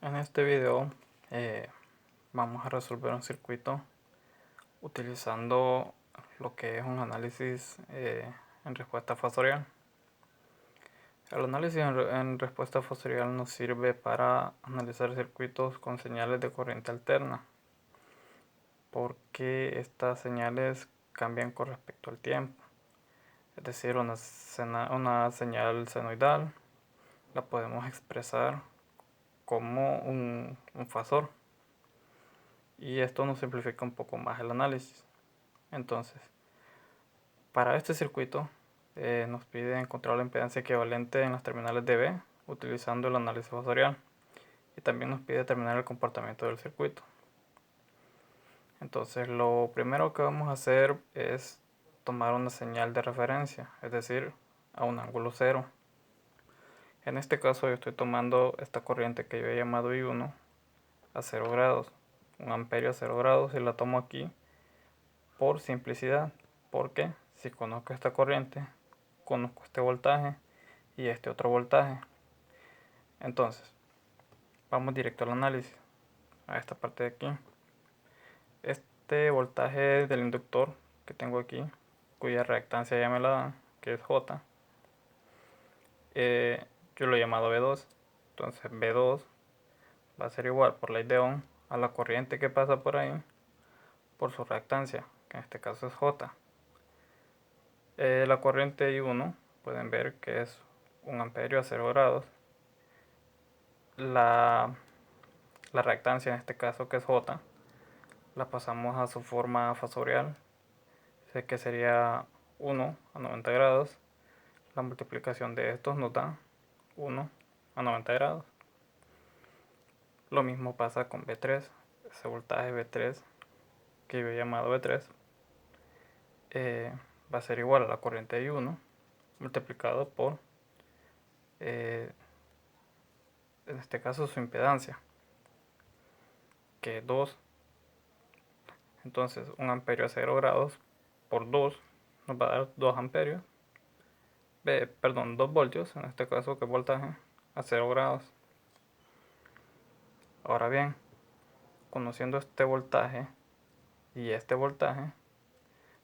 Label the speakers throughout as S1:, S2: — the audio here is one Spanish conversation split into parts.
S1: En este video vamos a resolver un circuito utilizando lo que es un análisis en respuesta fasorial. El análisis en respuesta fasorial nos sirve para analizar circuitos con señales de corriente alterna, porque estas señales cambian con respecto al tiempo. Es decir, una señal senoidal la podemos expresar como un fasor, y esto nos simplifica un poco más el análisis. Entonces, para este circuito nos pide encontrar la impedancia equivalente en las terminales de B utilizando el análisis fasorial, y también nos pide determinar el comportamiento del circuito. Entonces, lo primero que vamos a hacer es tomar una señal de referencia, es decir, a un ángulo cero. En este caso yo estoy tomando esta corriente que yo he llamado I1 a 0 grados, 1 amperio a 0 grados, y la tomo aquí por simplicidad, porque si conozco esta corriente, conozco este voltaje y este otro voltaje. Entonces, vamos directo al análisis, a esta parte de aquí. Este voltaje del inductor que tengo aquí, cuya reactancia ya me la dan, que es J, yo lo he llamado B2. Entonces B2 va a ser igual por ley de Ohm a la corriente que pasa por ahí por su reactancia, que en este caso es J. La corriente I1 pueden ver que es 1 amperio a 0 grados. La reactancia en este caso, que es J, la pasamos a su forma fasorial, que sería 1 a 90 grados. La multiplicación de estos nos da 1 a 90 grados. Lo mismo pasa con B3, ese voltaje B3 que yo he llamado B3 va a ser igual a la corriente I1 multiplicado por en este caso su impedancia, que es 2. Entonces 1 amperio a 0 grados por 2 nos va a dar 2 amperios, 2 voltios, en este caso que es voltaje, a 0 grados. Ahora bien, conociendo este voltaje y este voltaje,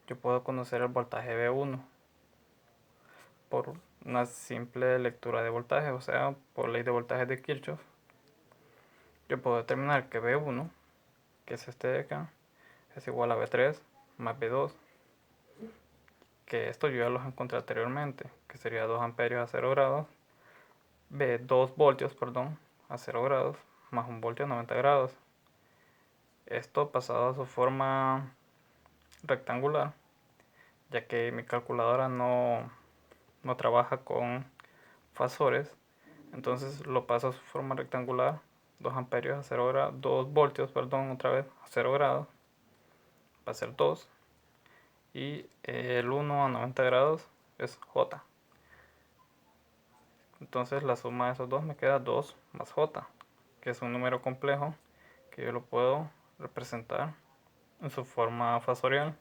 S1: yo puedo conocer el voltaje B1 por una simple lectura de voltaje, o sea, por ley de voltaje de Kirchhoff. Yo puedo determinar que B1, que es este de acá, es igual a B3 más B2, que esto yo ya los encontré anteriormente, que sería 2 amperios a 0 grados, 2 voltios, a 0 grados, más 1 voltio a 90 grados. Esto pasado a su forma rectangular, ya que mi calculadora no trabaja con fasores, entonces lo paso a su forma rectangular, 2 amperios a 0 grados, 2 voltios, otra vez a 0 grados, va a ser 2, y el 1 a 90 grados es J. Entonces la suma de esos dos me queda 2 más J, que es un número complejo que yo lo puedo representar en su forma fasorial,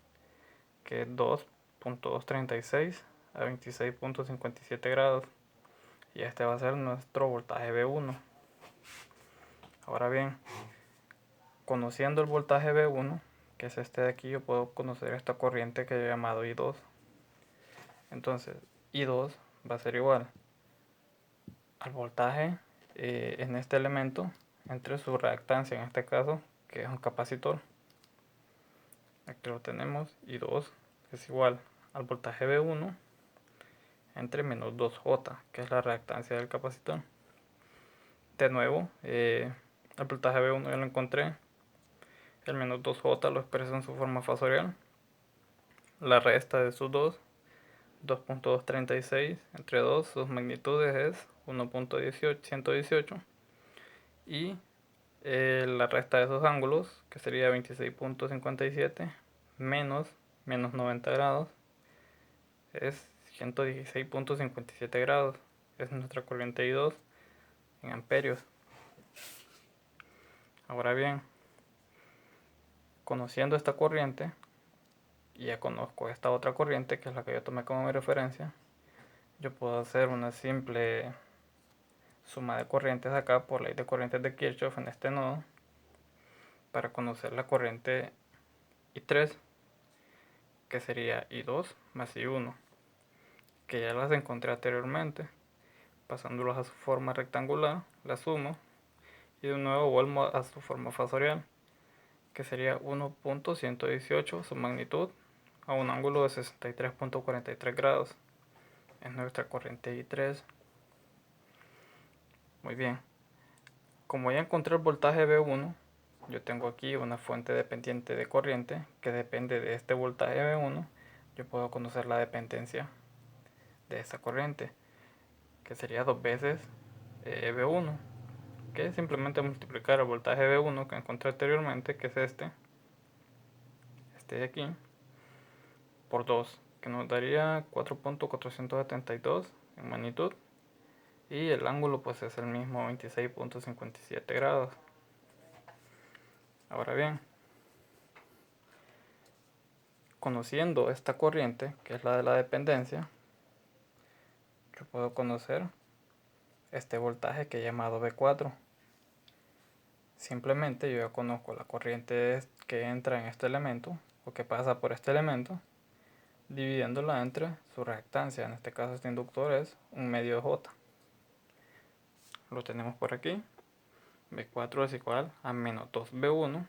S1: que es 2.236 a 26.57 grados, y este va a ser nuestro voltaje B1. Ahora bien, conociendo el voltaje B1, que es este de aquí, yo puedo conocer esta corriente que he llamado I2. Entonces I2 va a ser igual al voltaje en este elemento entre su reactancia, en este caso, que es un capacitor. Aquí lo tenemos, I2 es igual al voltaje B1 entre menos 2J, que es la reactancia del capacitor. De nuevo, el voltaje B1 ya lo encontré, el menos 2J lo expreso en su forma fasorial, la resta de sus dos, 2.236 entre 2, sus magnitudes es 1.118, y la resta de esos ángulos, que sería 26.57 menos 90 grados, es 116.57 grados. Es nuestra corriente I2 en amperios. Ahora bien, conociendo esta corriente, y ya conozco esta otra corriente, que es la que yo tomé como mi referencia, yo puedo hacer una simple suma de corrientes acá por ley de corrientes de Kirchhoff en este nodo para conocer la corriente I3, que sería I2 más I1, que ya las encontré anteriormente. Pasándolas a su forma rectangular, las sumo y de nuevo vuelvo a su forma fasorial, que sería 1.118 su magnitud a un ángulo de 63.43 grados. Es nuestra corriente I3. Muy bien. Como ya encontré el voltaje V1, yo tengo aquí una fuente dependiente de corriente que depende de este voltaje V1. Yo puedo conocer la dependencia de esa corriente, que sería 2 veces V1, que es simplemente multiplicar el voltaje V1 que encontré anteriormente, que es este de aquí, por 2, que nos daría 4.472 en magnitud, y el ángulo pues es el mismo, 26.57 grados. Ahora bien, conociendo esta corriente, que es la de la dependencia, yo puedo conocer este voltaje que he llamado V4. Simplemente yo ya conozco la corriente que entra en este elemento o que pasa por este elemento, dividiéndola entre su reactancia. En este caso este inductor es 1/2 de J. Lo tenemos por aquí. V4 es igual a menos 2V1,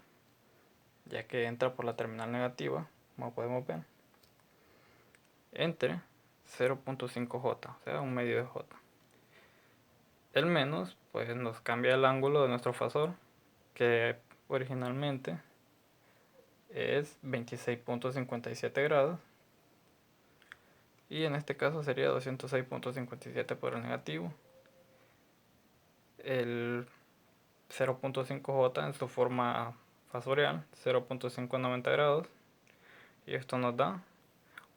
S1: ya que entra por la terminal negativa, como podemos ver, entre 0.5J, o sea 1/2 de J. El menos pues nos cambia el ángulo de nuestro fasor, que originalmente es 26.57 grados, y en este caso sería 206.57 por el negativo. El 0.5J en su forma fasorial, 0.590 grados, y esto nos da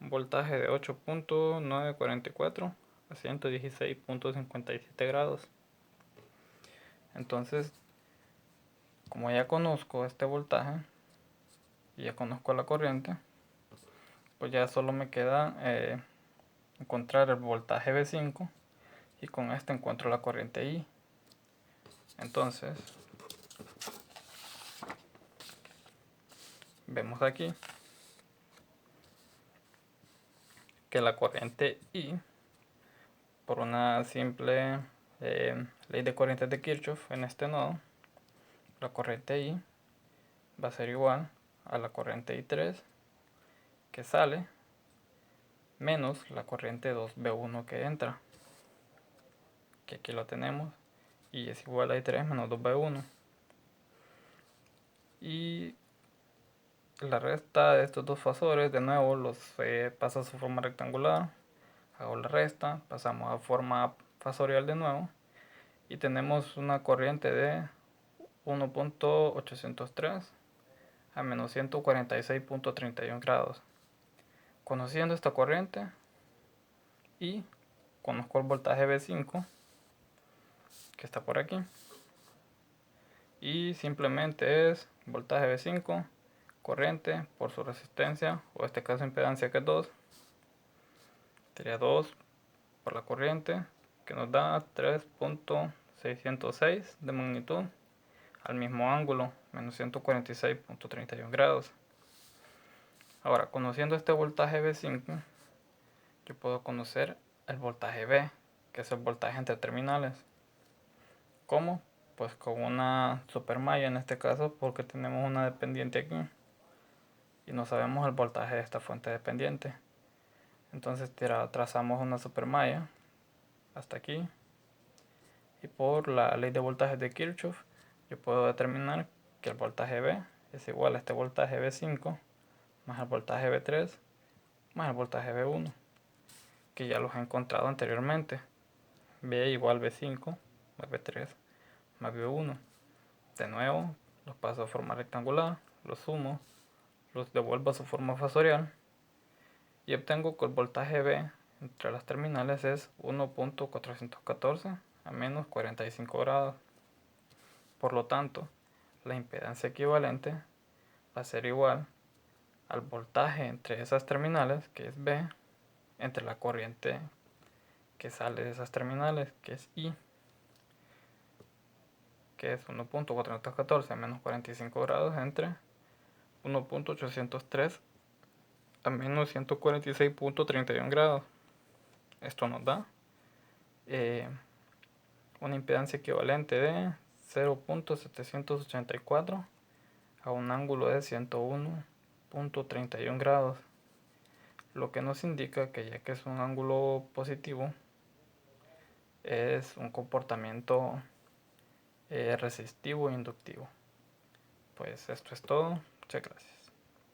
S1: un voltaje de 8.944 a 116.57 grados. Entonces, como ya conozco este voltaje y ya conozco la corriente, pues ya solo me queda encontrar el voltaje V5, y con este encuentro la corriente I. Entonces, vemos aquí que la corriente I, por una simple ley de corrientes de Kirchhoff en este nodo, la corriente I va a ser igual a la corriente I3 que sale menos la corriente 2V1 que entra, que aquí lo tenemos, y es igual a I3 menos 2V1. Y la resta de estos dos fasores, de nuevo los paso a su forma rectangular, hago la resta, pasamos a forma fasorial de nuevo, y tenemos una corriente de 1.803 a menos 146.31 grados. Conociendo esta corriente y conozco el voltaje V5 que está por aquí, y simplemente es voltaje V5, corriente por su resistencia, o en este caso impedancia, que es 2, sería 2 por la corriente, que nos da 3.606 de magnitud al mismo ángulo, menos 146.31 grados. Ahora, conociendo este voltaje V5, yo puedo conocer el voltaje V, que es el voltaje entre terminales. ¿Cómo? Pues con una supermalla en este caso, porque tenemos una dependiente aquí y no sabemos el voltaje de esta fuente dependiente. Entonces trazamos una supermalla hasta aquí, y por la ley de voltajes de Kirchhoff yo puedo determinar que el voltaje V es igual a este voltaje V5 más el voltaje V3 más el voltaje V1, que ya los he encontrado anteriormente. V igual V5 más V3 más V1. De nuevo, los paso a forma rectangular, los sumo, los devuelvo a su forma fasorial, y obtengo que el voltaje V entre las terminales es 1.414 a menos 45 grados. Por lo tanto, la impedancia equivalente va a ser igual al voltaje entre esas terminales, que es V, entre la corriente que sale de esas terminales, que es I. que es 1.414 menos 45 grados entre 1.803 a menos 146.31 grados. Esto nos da una impedancia equivalente de 0.784 a un ángulo de 101.31 grados, lo que nos indica que ya que es un ángulo positivo, es un comportamiento resistivo e inductivo. Pues esto es todo. Muchas gracias.